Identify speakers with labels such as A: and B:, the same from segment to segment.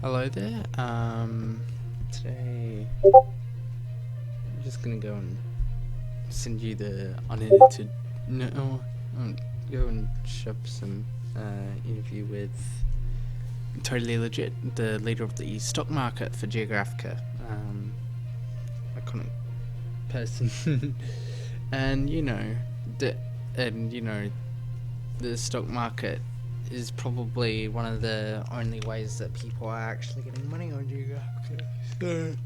A: Hello there. Today I'm just gonna go and send you the unedited. No, go and shove some interview with Totally Legit, the leader of the stock market for Geographica. Iconic person, and the stock market is probably one of the only ways that people are actually getting money on Geographica.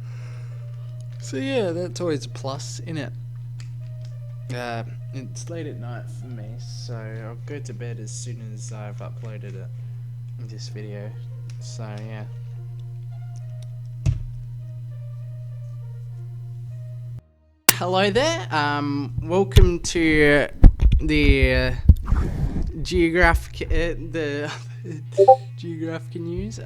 A: So yeah, that's always a plus, innit? It's late at night for me, so I'll go to bed as soon as I've uploaded it. This video. So yeah. Hello there. Welcome to the the Geographica news.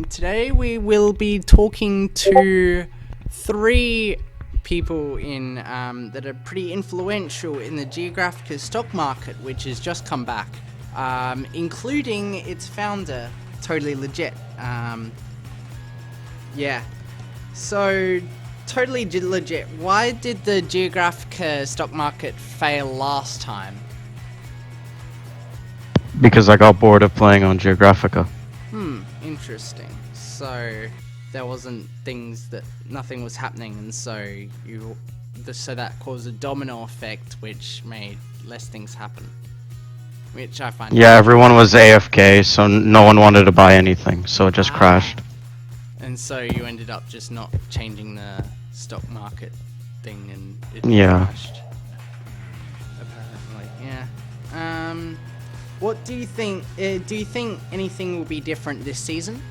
A: Today we will be talking to three people in that are pretty influential in the Geographica stock market, which has just come back, including its founder, Totally Legit. Yeah. So, Totally Legit, why did the Geographica stock market fail last time?
B: Because I got bored of playing on Geographica.
A: Interesting. So there wasn't nothing was happening, and so that caused a domino effect, which made less things happen. Which I find.
B: Yeah, everyone was AFK, so no one wanted to buy anything, so it just crashed.
A: And so you ended up just not changing the stock market thing, and it crashed. Apparently, yeah. What do you think? Do you think anything will be different this season?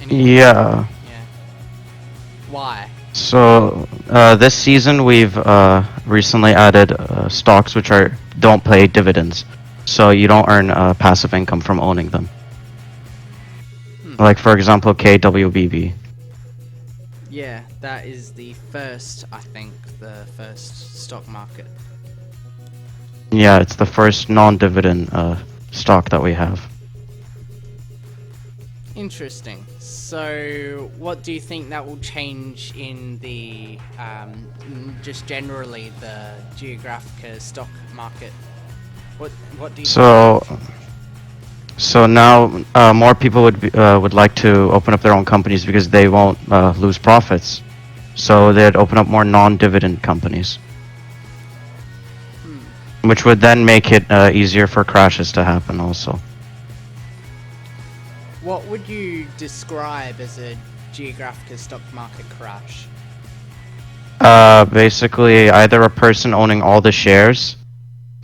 B: Yeah.
A: Why?
B: So this season we've recently added stocks which don't pay dividends, so you don't earn passive income from owning them. Like for example, KWBB.
A: Yeah, that is the first stock market.
B: Yeah, it's the first non-dividend stock that we have.
A: Interesting. So, what do you think that will change in the, just generally the Geographica stock market? What do you think?
B: So now more people would like to open up their own companies because they won't lose profits. So they'd open up more non-dividend companies. Which would then make it easier for crashes to happen also.
A: What would you describe as a Geographica stock market crash?
B: Basically, either a person owning all the shares,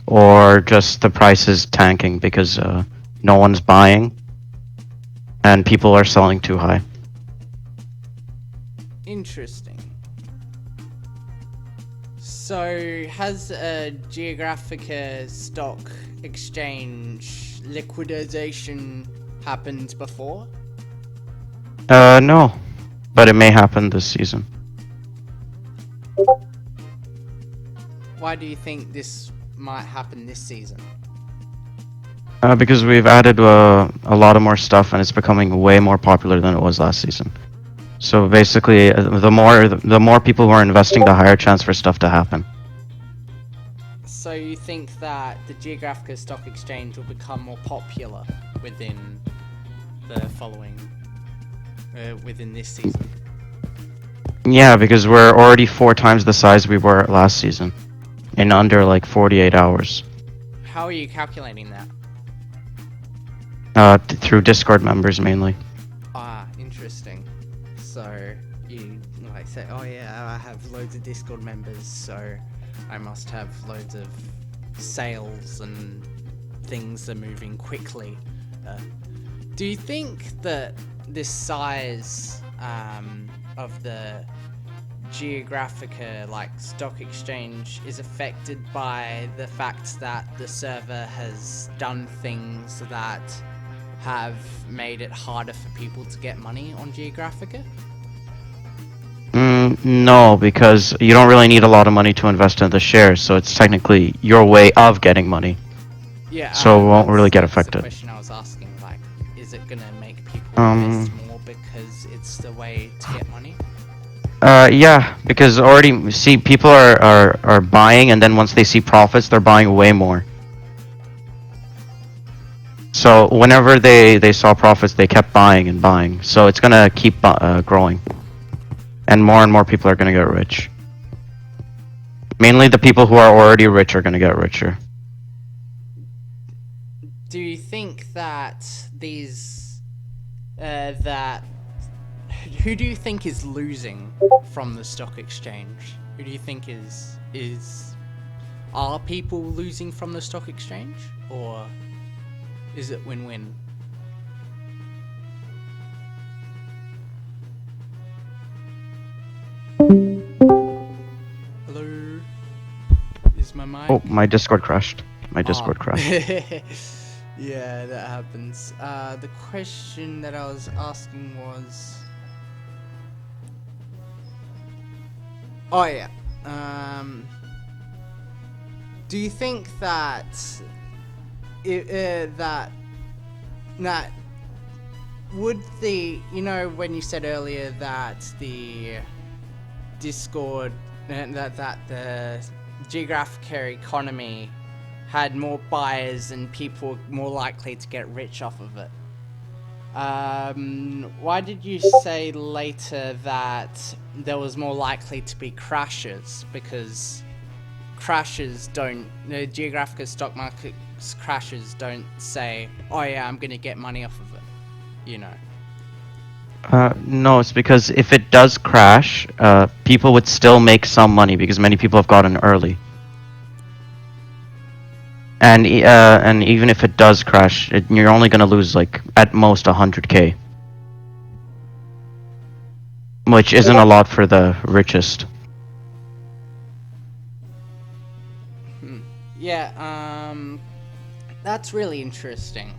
B: or just the prices tanking because no one's buying, and people are selling too high.
A: Interesting. So, has a Geographica stock exchange liquidation happened before?
B: No, but it may happen this season.
A: Why do you think this might happen this season?
B: Because we've added a lot of more stuff, and it's becoming way more popular than it was last season. So basically, the more people who are investing, the higher chance for stuff to happen.
A: So you think that the Geographica stock exchange will become more popular within the within this season?
B: Yeah, because we're already 4 times the size we were last season, in under like 48 hours.
A: How are you calculating that?
B: Through Discord members mainly.
A: Interesting. So you like say, oh yeah, I have loads of Discord members, so I must have loads of sales and things are moving quickly. Do you think that this size of the Geographica stock exchange is affected by the fact that the server has done things that have made it harder for people to get money on Geographica?
B: No, because you don't really need a lot of money to invest in the shares, so it's technically your way of getting money.
A: Yeah.
B: So it won't really get affected.
A: That's the question I was asking. Is it gonna make people invest
B: Um.
A: more because it's the way to get money?
B: Yeah, because already see people are buying, and then once they see profits, they're buying way more. So whenever they saw profits, they kept buying and buying. So it's gonna keep growing, and more people are gonna get rich. Mainly the people who are already rich are gonna get richer.
A: Do you think that that who do you think is losing from the stock exchange? Who do you think is are people losing from the stock exchange, or is it win-win? Hello, is my mic?
B: Oh, my Discord crashed. My
A: Ah.
B: Discord crashed.
A: Yeah, that happens. The question that I was asking was, oh yeah, do you think that that would when you said earlier that the Discord that the Geographica economy had more buyers and people were more likely to get rich off of it. Why did you say later that there was more likely to be crashes? Because crashes don't, the Geographica stock market crashes don't say, oh yeah, I'm gonna get money off of it, you know.
B: No, it's because if it does crash, people would still make some money because many people have gotten early. And even if it does crash, you're only gonna lose like at most 100K, which isn't a lot for the richest.
A: Yeah, that's really interesting.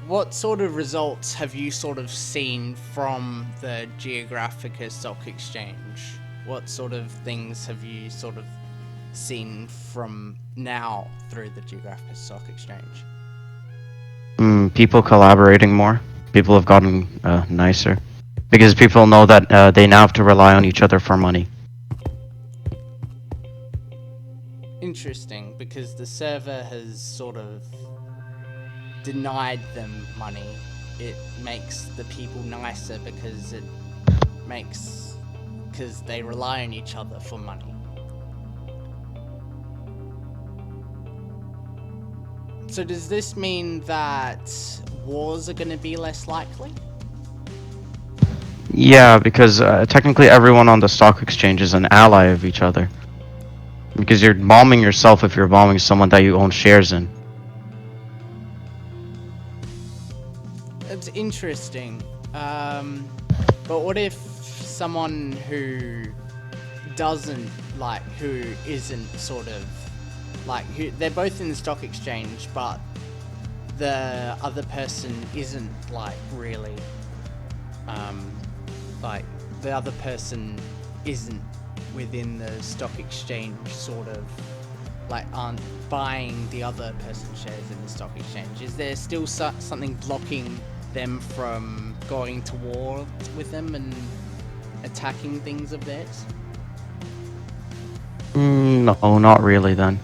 A: What sort of results have you sort of seen from the Geographica Stock Exchange? What sort of things have you sort of seen from now through the Geographica Stock Exchange?
B: People collaborating more. People have gotten nicer because people know that they now have to rely on each other for money.
A: Interesting, because the server has sort of denied them money. It makes the people nicer because they rely on each other for money. So does this mean that wars are going to be less likely?
B: Yeah, because technically everyone on the stock exchange is an ally of each other. Because you're bombing yourself if you're bombing someone that you own shares in.
A: It's interesting. But what if someone who isn't sort of they're both in the stock exchange, but the other person isn't really, the other person isn't within the stock exchange, sort of aren't buying the other person's shares in the stock exchange? Is there still something blocking them from going to war with them and attacking things of theirs?
B: No, not really. Then,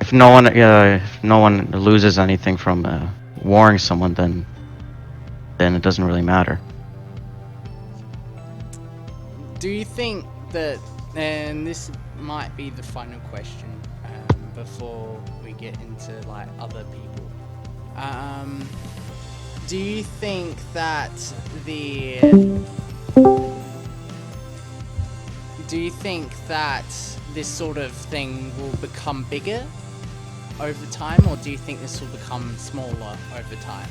B: if no one loses anything from warring someone, then it doesn't really matter.
A: Do you think that, and this might be the final question before we get into other people, do you think that this sort of thing will become bigger over time, or do you think this will become smaller over time?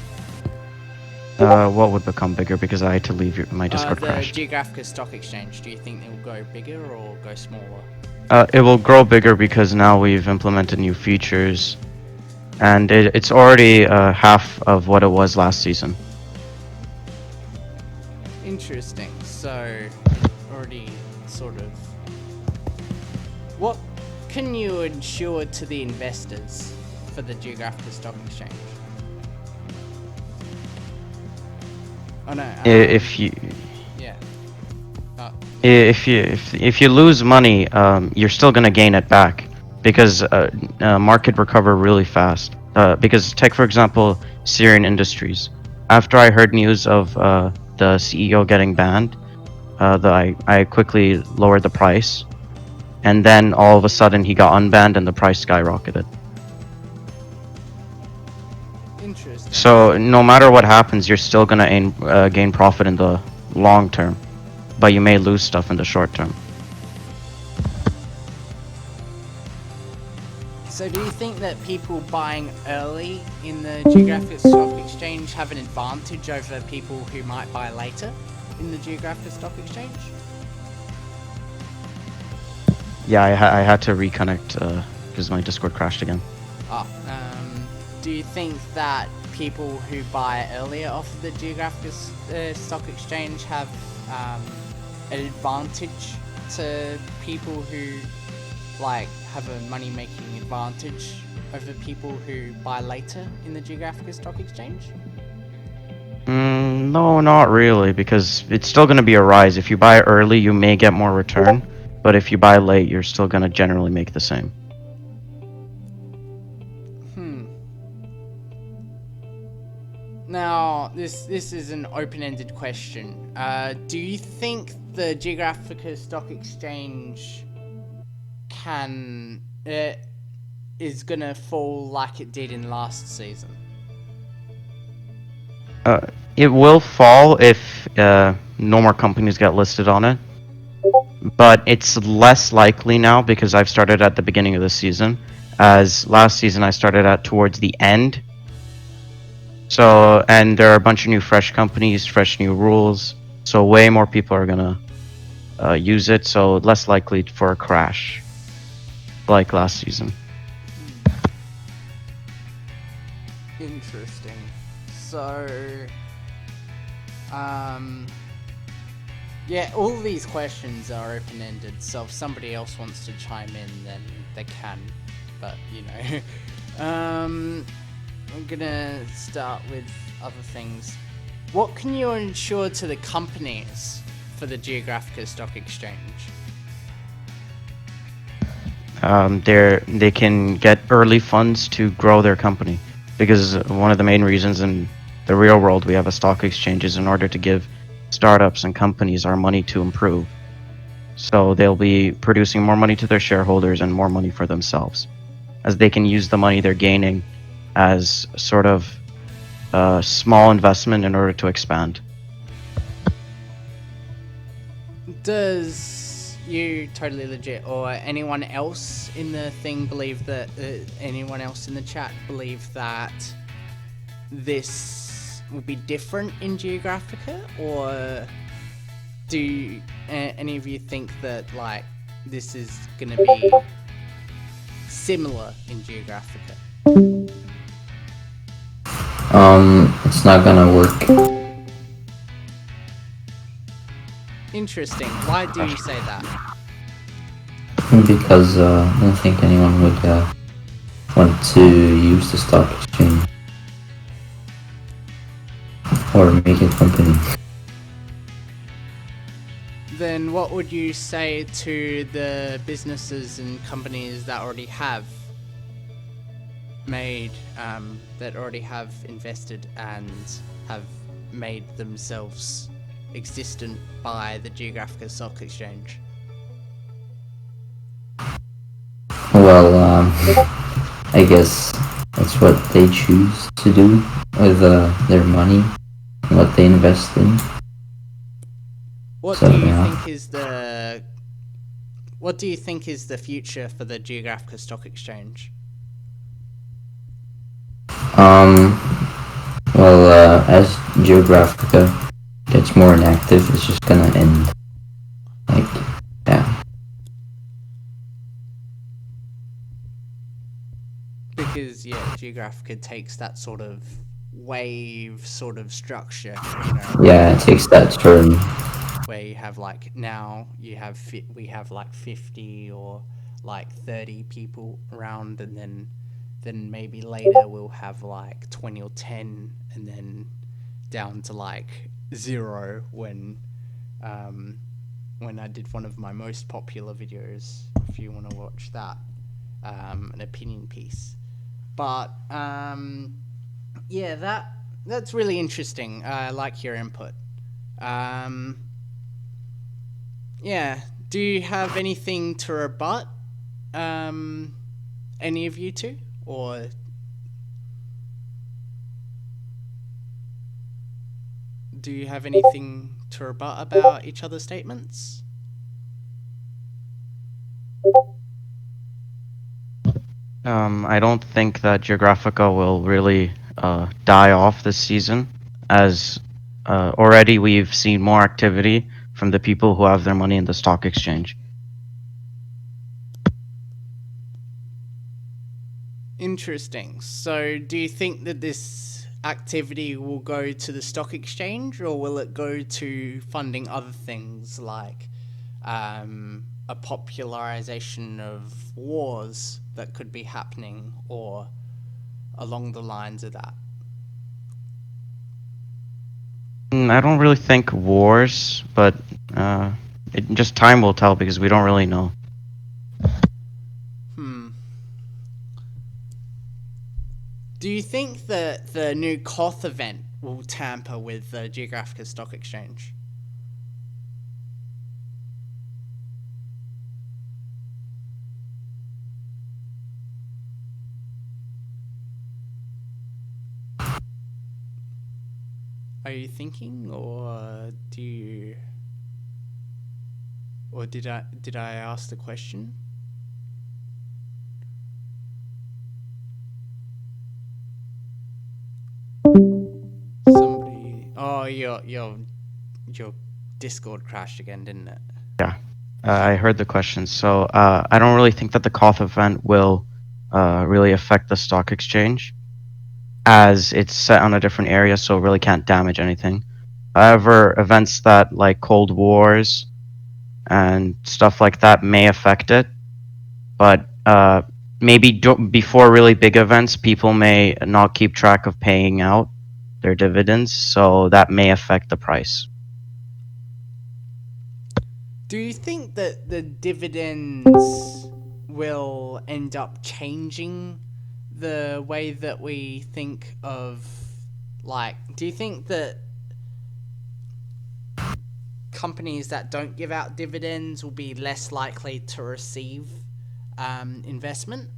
B: What would become bigger because I had to leave my Discord
A: The
B: crashed.
A: Geographica Stock Exchange, do you think it will go bigger or go smaller?
B: It will grow bigger because now we've implemented new features, and it's already half of what it was last season.
A: Interesting. So, already sort of... What can you ensure to the investors for the Geographica Stock Exchange? Oh no.
B: If you
A: Yeah. Oh,
B: if you lose money, you're still gonna gain it back because market recover really fast. Because take for example Syrian Industries. After I heard news of the CEO getting banned, I quickly lowered the price, and then all of a sudden he got unbanned and the price skyrocketed.
A: interesting.
B: So no matter what happens, you're still gonna gain profit in the long term, but you may lose stuff in the short term.
A: So do you think that people buying early in the Geographic Stock Exchange have an advantage over people who might buy later in the Geographic Stock Exchange?
B: Yeah, I had to reconnect because my Discord crashed again.
A: Oh, do you think that people who buy earlier off the Geographic Stock Exchange have an advantage to people who like have a money making advantage over people who buy later in the Geographic Stock Exchange?
B: No, not really, because it's still going to be a rise. If you buy early, you may get more return, but if you buy late, you're still going to generally make the same.
A: Now, this is an open-ended question. Do you think the Geographica Stock Exchange is gonna fall like it did in last season?
B: It will fall if no more companies get listed on it, but it's less likely now because I've started at the beginning of the season, as last season I started at towards the end. So, and there are a bunch of new fresh companies, fresh new rules, so way more people are gonna use it, so less likely for a crash like last season.
A: Interesting. So, yeah, all these questions are open-ended, so if somebody else wants to chime in, then they can, but, you know. I'm gonna start with other things. What can you ensure to the companies for the Geographica Stock Exchange?
B: They can get early funds to grow their company, because one of the main reasons in the real world we have a stock exchange is in order to give startups and companies our money to improve. So they'll be producing more money to their shareholders and more money for themselves, as they can use the money they're gaining as sort of a small investment in order to expand.
A: Does you totally legit or anyone else in the thing believe that anyone else in the chat believe that this will be different in Geographica, or do any of you think that like this is gonna be similar in Geographica?
C: It's not gonna work.
A: Interesting. Why do you say that?
C: Because I don't think anyone would want to use the stock exchange or make a company.
A: Then what would you say to the businesses and companies that already have made, that already have invested and have made themselves existent by the Geographica Stock Exchange?
C: Well, I guess that's what they choose to do with their money and what they invest in.
A: What
C: So,
A: do you
C: yeah.
A: think is the What do you think is the future for the Geographica Stock Exchange?
C: Well, as Geographica gets more inactive, it's just gonna end. Like, yeah.
A: Because yeah, Geographica takes that sort of wave sort of structure, you know,
C: Yeah, it takes that turn.
A: where you have like now you have we have like 50 or like 30 people around, and then maybe later we'll have like 20 or 10, and then down to like 0 when I did one of my most popular videos, if you want to watch that, an opinion piece. But yeah, that's really interesting. I like your input. Yeah, do you have anything to rebut? Any of you two, or do you have anything to rebut about each other's statements?
B: I don't think that Geographica will really die off this season, as already we've seen more activity from the people who have their money in the stock exchange.
A: Interesting. So, do you think that this activity will go to the stock exchange, or will it go to funding other things like a popularization of wars that could be happening, or along the lines of that?
B: I don't really think wars, but just time will tell because we don't really know.
A: Do you think that the new Koth event will tamper with the Geographica Stock Exchange? Are you thinking, or do you, or did I ask the question? Somebody. Oh, your Discord crashed again, didn't it?
B: Yeah, I heard the question. So I don't really think that the Koth event will really affect the stock exchange, as it's set on a different area, so it really can't damage anything. However, events that like Cold Wars and stuff like that may affect it, but maybe before really big events, people may not keep track of paying out their dividends, so that may affect the price.
A: Do you think that the dividends will end up changing the way that we think of, like, do you think that companies that don't give out dividends will be less likely to receive investment?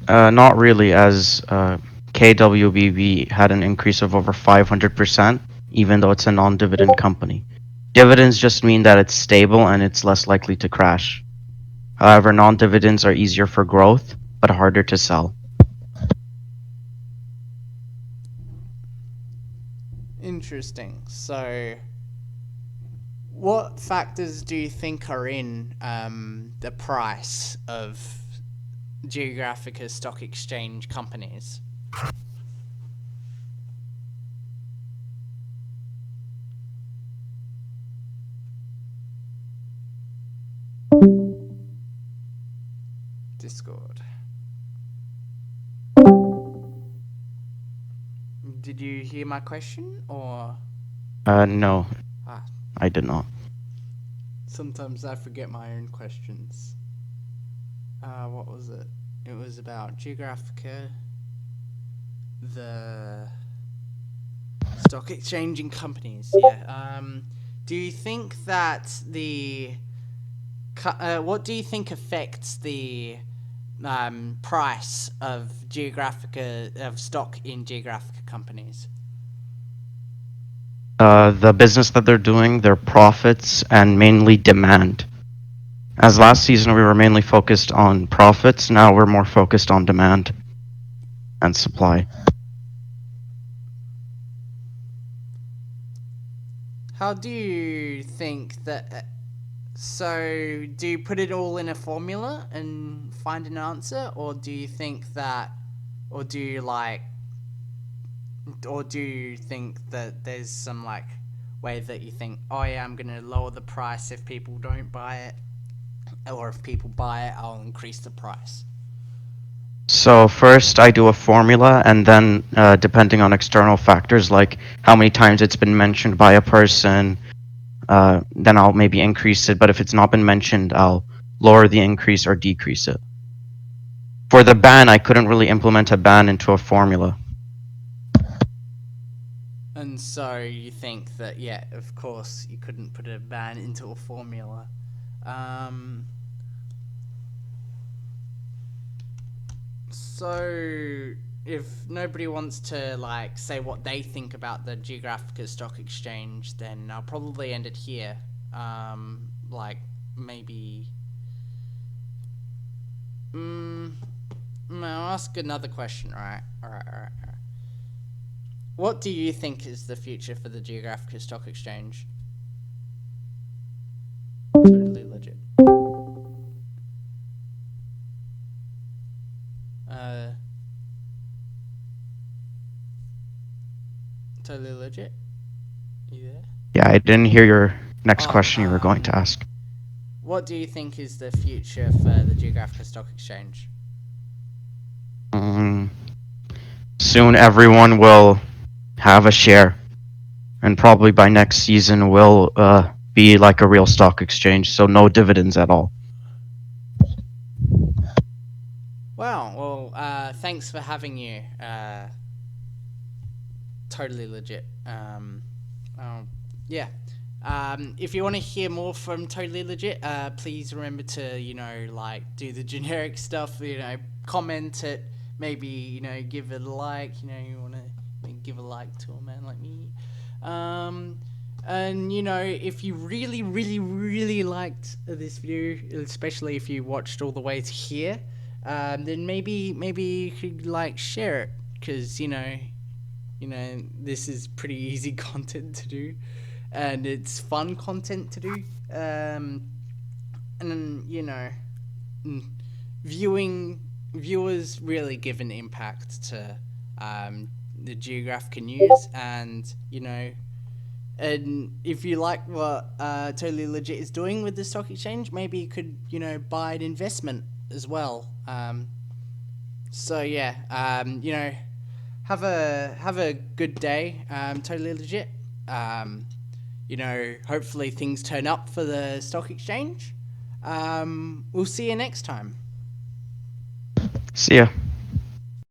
B: Not really, as KWBB had an increase of over 500%, even though it's a non-dividend company. Dividends just mean that it's stable and it's less likely to crash. However, non-dividends are easier for growth, but harder to sell.
A: Interesting. So, what factors do you think are in the price of Geographica stock exchange companies? Discord. Did you hear my question, or?
B: No,
A: Ah,
B: I did not.
A: sometimes I forget my own questions. What was it? It was about Geographica, the stock exchanging companies. Yeah. Do you think that what do you think affects the price of stock in Geographica companies?
B: The business that they're doing, their profits, and mainly demand. As last season we were mainly focused on profits, now we're more focused on demand and supply.
A: How do you think that? So, do you put it all in a formula and find an answer, or do you think that, or do you think that there's some like way that you think, oh yeah, I'm gonna lower the price if people don't buy it, or if people buy it, I'll increase the price?
B: So first I do a formula, and then depending on external factors like how many times it's been mentioned by a person, then I'll maybe increase it. But if it's not been mentioned, I'll lower the increase or decrease it. For the ban, I couldn't really implement a ban into a formula.
A: And so you think that, yeah, of course, you couldn't put a ban into a formula. So if nobody wants to like say what they think about the Geographica Stock Exchange, then I'll probably end it here. Like maybe. I'll ask another question. All right. What do you think is the future for the Geographica Stock Exchange? Totally legit. Totally legit. You there?
B: Yeah, I didn't hear your next
A: Oh,
B: question you were going to ask.
A: What do you think is the future for the Geographica Stock Exchange?
B: Soon everyone will have a share, and probably by next season will be like a real stock exchange, so no dividends at all.
A: Wow. Well, thanks for having you. Totally legit. Yeah. If you want to hear more from Totally Legit, please remember to, like do the generic stuff, comment it, maybe, give it a like, you want to give a like to a man like me. And, if you really, really, really liked this video, especially if you watched all the way to here, then maybe you could, like, share it, because, this is pretty easy content to do, and it's fun content to do. And viewers really give an impact to the Geographica news, and and if you like what Totally Legit is doing with the stock exchange, maybe you could buy an investment as well. So yeah, have a good day, Totally Legit. Hopefully things turn up for the stock exchange. We'll see you next time.
B: See ya.